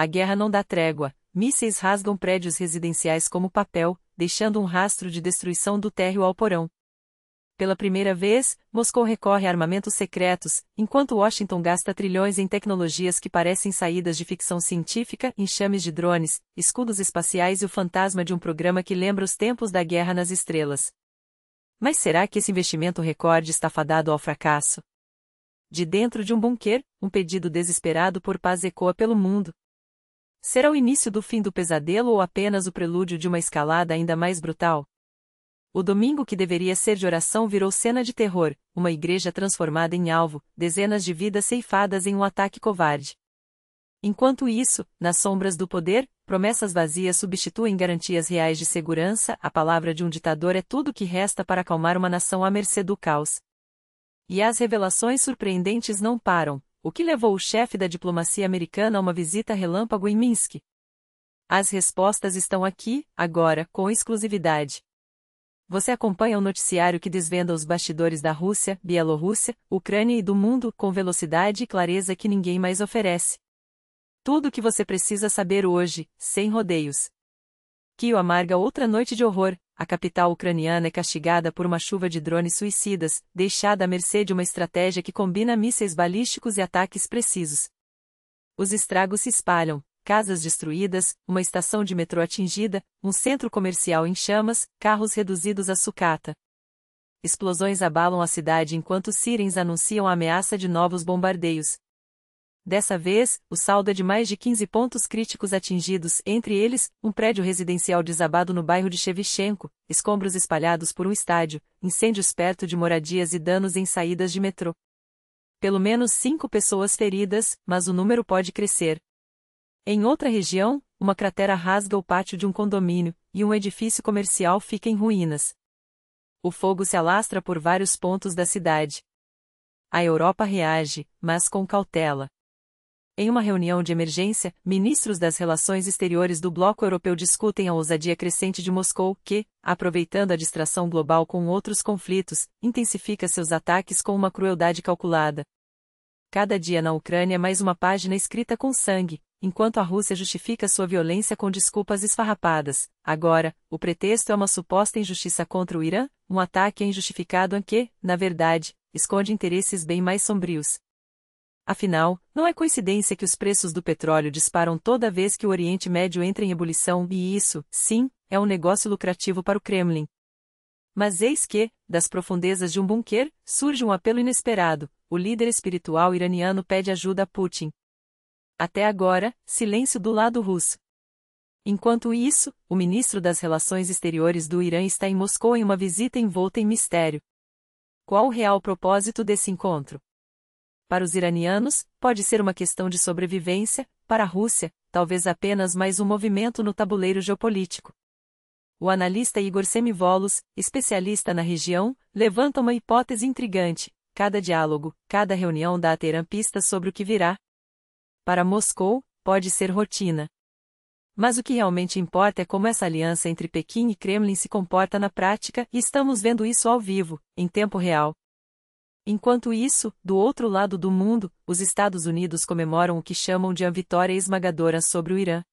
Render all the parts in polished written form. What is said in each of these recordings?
A guerra não dá trégua, mísseis rasgam prédios residenciais como papel, deixando um rastro de destruição do térreo ao porão. Pela primeira vez, Moscou recorre a armamentos secretos, enquanto Washington gasta trilhões em tecnologias que parecem saídas de ficção científica, enxames de drones, escudos espaciais e o fantasma de um programa que lembra os tempos da Guerra nas Estrelas. Mas será que esse investimento recorde está fadado ao fracasso? De dentro de um bunker, um pedido desesperado por paz ecoa pelo mundo. Será o início do fim do pesadelo ou apenas o prelúdio de uma escalada ainda mais brutal? O domingo que deveria ser de oração virou cena de terror, uma igreja transformada em alvo, dezenas de vidas ceifadas em um ataque covarde. Enquanto isso, nas sombras do poder, promessas vazias substituem garantias reais de segurança, a palavra de um ditador é tudo que resta para acalmar uma nação à mercê do caos. E as revelações surpreendentes não param, o que levou o chefe da diplomacia americana a uma visita relâmpago em Minsk. As respostas estão aqui, agora, com exclusividade. Você acompanha o noticiário que desvenda os bastidores da Rússia, Bielorrússia, Ucrânia e do mundo com velocidade e clareza que ninguém mais oferece. Tudo o que você precisa saber hoje, sem rodeios. Kyiv amarga outra noite de horror, a capital ucraniana é castigada por uma chuva de drones suicidas, deixada à mercê de uma estratégia que combina mísseis balísticos e ataques precisos. Os estragos se espalham. Casas destruídas, uma estação de metrô atingida, um centro comercial em chamas, carros reduzidos a sucata. Explosões abalam a cidade enquanto sirens anunciam a ameaça de novos bombardeios. Dessa vez, o saldo é de mais de 15 pontos críticos atingidos, entre eles, um prédio residencial desabado no bairro de Shevchenko, escombros espalhados por um estádio, incêndios perto de moradias e danos em saídas de metrô. Pelo menos 5 pessoas feridas, mas o número pode crescer. Em outra região, uma cratera rasga o pátio de um condomínio, e um edifício comercial fica em ruínas. O fogo se alastra por vários pontos da cidade. A Europa reage, mas com cautela. Em uma reunião de emergência, ministros das relações exteriores do bloco europeu discutem a ousadia crescente de Moscou, que, aproveitando a distração global com outros conflitos, intensifica seus ataques com uma crueldade calculada. Cada dia na Ucrânia é mais uma página escrita com sangue. Enquanto a Rússia justifica sua violência com desculpas esfarrapadas, agora, o pretexto é uma suposta injustiça contra o Irã, um ataque injustificado que, na verdade, esconde interesses bem mais sombrios. Afinal, não é coincidência que os preços do petróleo disparam toda vez que o Oriente Médio entra em ebulição e isso, sim, é um negócio lucrativo para o Kremlin. Mas eis que, das profundezas de um bunker, surge um apelo inesperado: o líder espiritual iraniano pede ajuda a Putin. Até agora, silêncio do lado russo. Enquanto isso, o ministro das Relações Exteriores do Irã está em Moscou em uma visita envolta em mistério. Qual o real propósito desse encontro? Para os iranianos, pode ser uma questão de sobrevivência, para a Rússia, talvez apenas mais um movimento no tabuleiro geopolítico. O analista Igor Semivolos, especialista na região, levanta uma hipótese intrigante: cada diálogo, cada reunião dá a Teherã pistas sobre o que virá. Para Moscou, pode ser rotina. Mas o que realmente importa é como essa aliança entre Pequim e Kremlin se comporta na prática, e estamos vendo isso ao vivo, em tempo real. Enquanto isso, do outro lado do mundo, os Estados Unidos comemoram o que chamam de a vitória esmagadora sobre o Irã.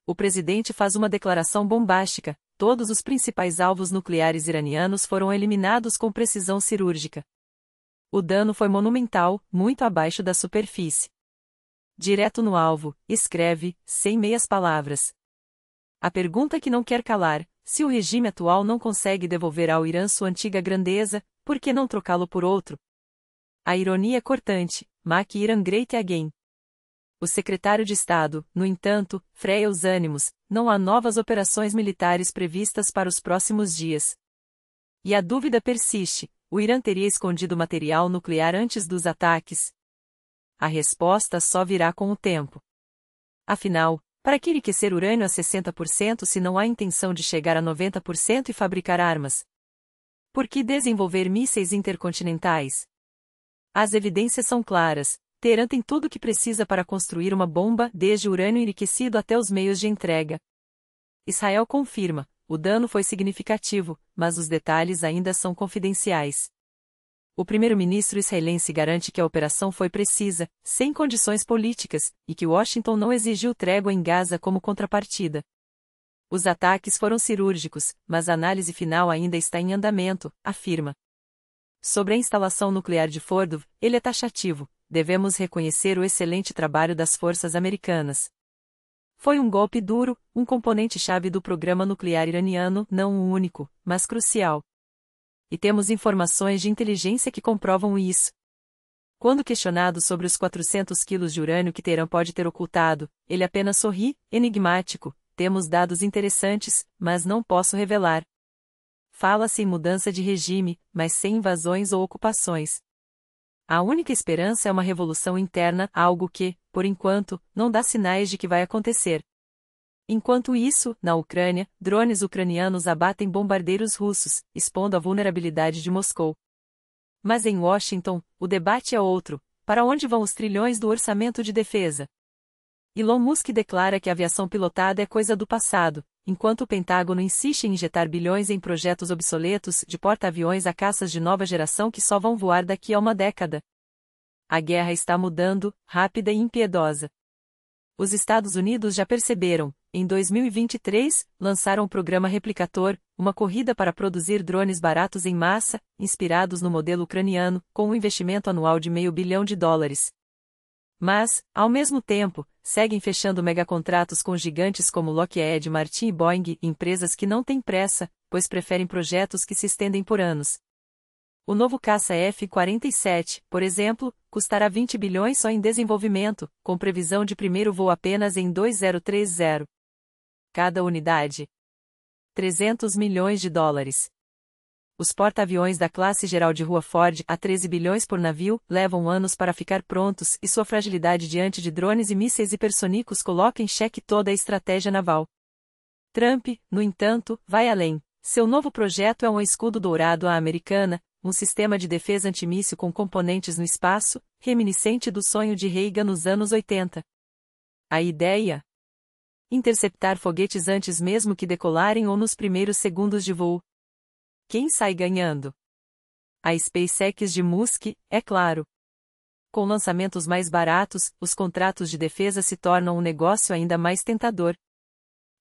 O presidente faz uma declaração bombástica: todos os principais alvos nucleares iranianos foram eliminados com precisão cirúrgica. O dano foi monumental, muito abaixo da superfície. Direto no alvo, escreve, sem meias palavras. A pergunta que não quer calar: se o regime atual não consegue devolver ao Irã sua antiga grandeza, por que não trocá-lo por outro? A ironia é cortante: Make Iran Great Again. O secretário de Estado, no entanto, freia os ânimos: não há novas operações militares previstas para os próximos dias. E a dúvida persiste: o Irã teria escondido material nuclear antes dos ataques? A resposta só virá com o tempo. Afinal, para que enriquecer urânio a 60% se não há intenção de chegar a 90% e fabricar armas? Por que desenvolver mísseis intercontinentais? As evidências são claras: Teherã tem tudo o que precisa para construir uma bomba, desde urânio enriquecido até os meios de entrega. Israel confirma: o dano foi significativo, mas os detalhes ainda são confidenciais. O primeiro-ministro israelense garante que a operação foi precisa, sem condições políticas, e que Washington não exigiu trégua em Gaza como contrapartida. Os ataques foram cirúrgicos, mas a análise final ainda está em andamento, afirma. Sobre a instalação nuclear de Fordow, ele é taxativo: devemos reconhecer o excelente trabalho das forças americanas. Foi um golpe duro, um componente-chave do programa nuclear iraniano, não o único, mas crucial. E temos informações de inteligência que comprovam isso. Quando questionado sobre os 400 quilos de urânio que Teherã pode ter ocultado, ele apenas sorri, enigmático: temos dados interessantes, mas não posso revelar. Fala-se em mudança de regime, mas sem invasões ou ocupações. A única esperança é uma revolução interna, algo que, por enquanto, não dá sinais de que vai acontecer. Enquanto isso, na Ucrânia, drones ucranianos abatem bombardeiros russos, expondo a vulnerabilidade de Moscou. Mas em Washington, o debate é outro: para onde vão os trilhões do orçamento de defesa? Elon Musk declara que a aviação pilotada é coisa do passado, enquanto o Pentágono insiste em injetar bilhões em projetos obsoletos, de porta-aviões a caças de nova geração que só vão voar daqui a uma década. A guerra está mudando, rápida e impiedosa. Os Estados Unidos já perceberam. Em 2023, lançaram o programa Replicator, uma corrida para produzir drones baratos em massa, inspirados no modelo ucraniano, com um investimento anual de $500 bilhão. Mas, ao mesmo tempo, seguem fechando megacontratos com gigantes como Lockheed Martin e Boeing, empresas que não têm pressa, pois preferem projetos que se estendem por anos. O novo caça F-47, por exemplo, custará 20 bilhões só em desenvolvimento, com previsão de primeiro voo apenas em 2030. Cada unidade: $300 milhões. Os porta-aviões da classe geral de rua Ford, a 13 bilhões por navio, levam anos para ficar prontos e sua fragilidade diante de drones e mísseis hipersônicos coloca em xeque toda a estratégia naval. Trump, no entanto, vai além. Seu novo projeto é um escudo dourado à americana, um sistema de defesa antimíssil com componentes no espaço, reminiscente do sonho de Reagan nos anos 80. A ideia? Interceptar foguetes antes mesmo que decolarem ou nos primeiros segundos de voo. Quem sai ganhando? A SpaceX de Musk, é claro. Com lançamentos mais baratos, os contratos de defesa se tornam um negócio ainda mais tentador.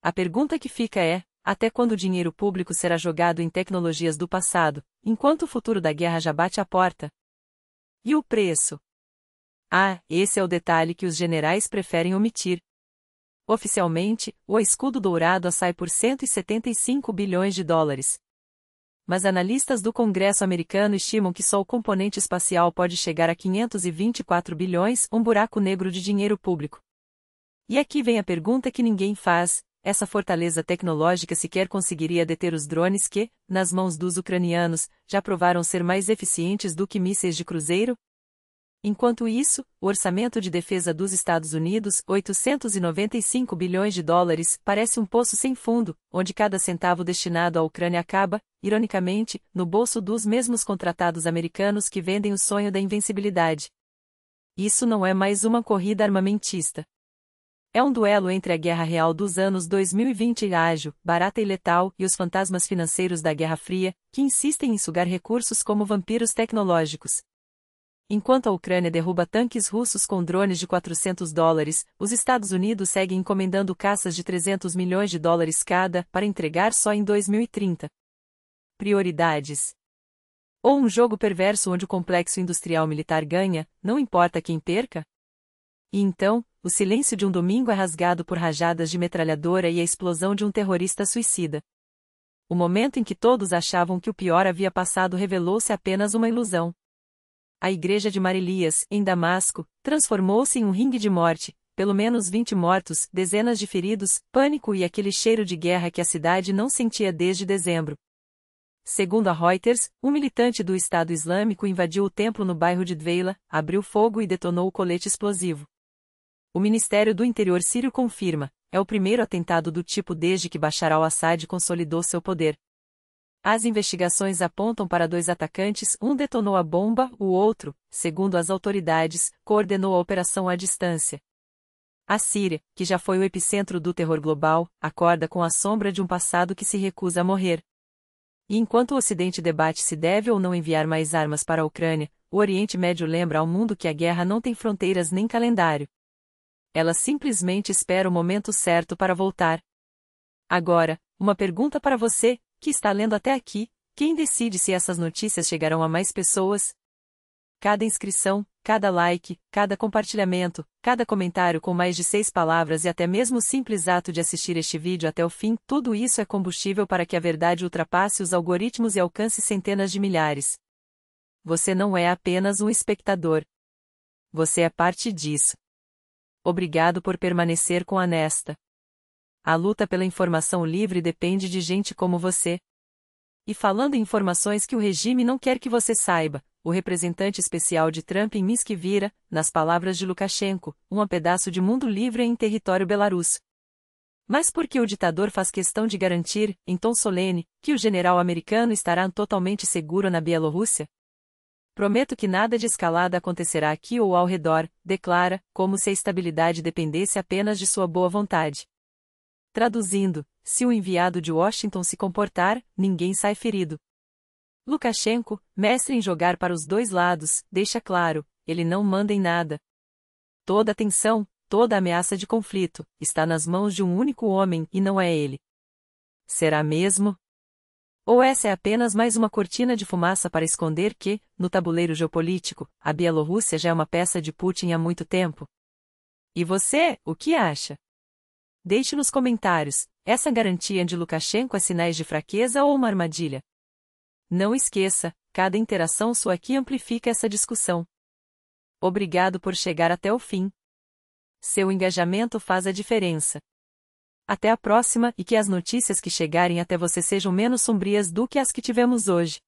A pergunta que fica é: até quando o dinheiro público será jogado em tecnologias do passado, enquanto o futuro da guerra já bate à porta? E o preço? Ah, esse é o detalhe que os generais preferem omitir. Oficialmente, o escudo dourado sai por $175 bilhões. Mas analistas do Congresso americano estimam que só o componente espacial pode chegar a 524 bilhões, um buraco negro de dinheiro público. E aqui vem a pergunta que ninguém faz: essa fortaleza tecnológica sequer conseguiria deter os drones que, nas mãos dos ucranianos, já provaram ser mais eficientes do que mísseis de cruzeiro? Enquanto isso, o orçamento de defesa dos Estados Unidos, $895 bilhões, parece um poço sem fundo, onde cada centavo destinado à Ucrânia acaba, ironicamente, no bolso dos mesmos contratados americanos que vendem o sonho da invencibilidade. Isso não é mais uma corrida armamentista. É um duelo entre a guerra real dos anos 2020 ágil, barata e letal, e os fantasmas financeiros da Guerra Fria, que insistem em sugar recursos como vampiros tecnológicos. Enquanto a Ucrânia derruba tanques russos com drones de $400, os Estados Unidos seguem encomendando caças de $300 milhões cada, para entregar só em 2030. Prioridades. Ou um jogo perverso onde o complexo industrial militar ganha, não importa quem perca? E então, o silêncio de um domingo é rasgado por rajadas de metralhadora e a explosão de um terrorista suicida. O momento em que todos achavam que o pior havia passado revelou-se apenas uma ilusão. A igreja de Marilias, em Damasco, transformou-se em um ringue de morte, pelo menos 20 mortos, dezenas de feridos, pânico e aquele cheiro de guerra que a cidade não sentia desde dezembro. Segundo a Reuters, um militante do Estado Islâmico invadiu o templo no bairro de Dveila, abriu fogo e detonou o colete explosivo. O Ministério do Interior sírio confirma: é o primeiro atentado do tipo desde que Bashar al-Assad consolidou seu poder. As investigações apontam para 2 atacantes, um detonou a bomba, o outro, segundo as autoridades, coordenou a operação à distância. A Síria, que já foi o epicentro do terror global, acorda com a sombra de um passado que se recusa a morrer. E enquanto o Ocidente debate se deve ou não enviar mais armas para a Ucrânia, o Oriente Médio lembra ao mundo que a guerra não tem fronteiras nem calendário. Ela simplesmente espera o momento certo para voltar. Agora, uma pergunta para você, que está lendo até aqui: quem decide se essas notícias chegarão a mais pessoas? Cada inscrição, cada like, cada compartilhamento, cada comentário com mais de 6 palavras e até mesmo o simples ato de assistir este vídeo até o fim, tudo isso é combustível para que a verdade ultrapasse os algoritmos e alcance centenas de milhares. Você não é apenas um espectador. Você é parte disso. Obrigado por permanecer com a Nesta. A luta pela informação livre depende de gente como você. E falando em informações que o regime não quer que você saiba, o representante especial de Trump em Minsk vira, nas palavras de Lukashenko, um pedaço de mundo livre em território belarusso. Mas por que o ditador faz questão de garantir, em tom solene, que o general americano estará totalmente seguro na Bielorrússia? Prometo que nada de escalada acontecerá aqui ou ao redor, declara, como se a estabilidade dependesse apenas de sua boa vontade. Traduzindo, se o enviado de Washington se comportar, ninguém sai ferido. Lukashenko, mestre em jogar para os dois lados, deixa claro, ele não manda em nada. Toda a tensão, toda a ameaça de conflito, está nas mãos de um único homem e não é ele. Será mesmo? Ou essa é apenas mais uma cortina de fumaça para esconder que, no tabuleiro geopolítico, a Bielorrússia já é uma peça de Putin há muito tempo? E você, o que acha? Deixe nos comentários, essa garantia de Lukashenko é sinais de fraqueza ou uma armadilha? Não esqueça, cada interação sua aqui amplifica essa discussão. Obrigado por chegar até o fim. Seu engajamento faz a diferença. Até a próxima e que as notícias que chegarem até você sejam menos sombrias do que as que tivemos hoje.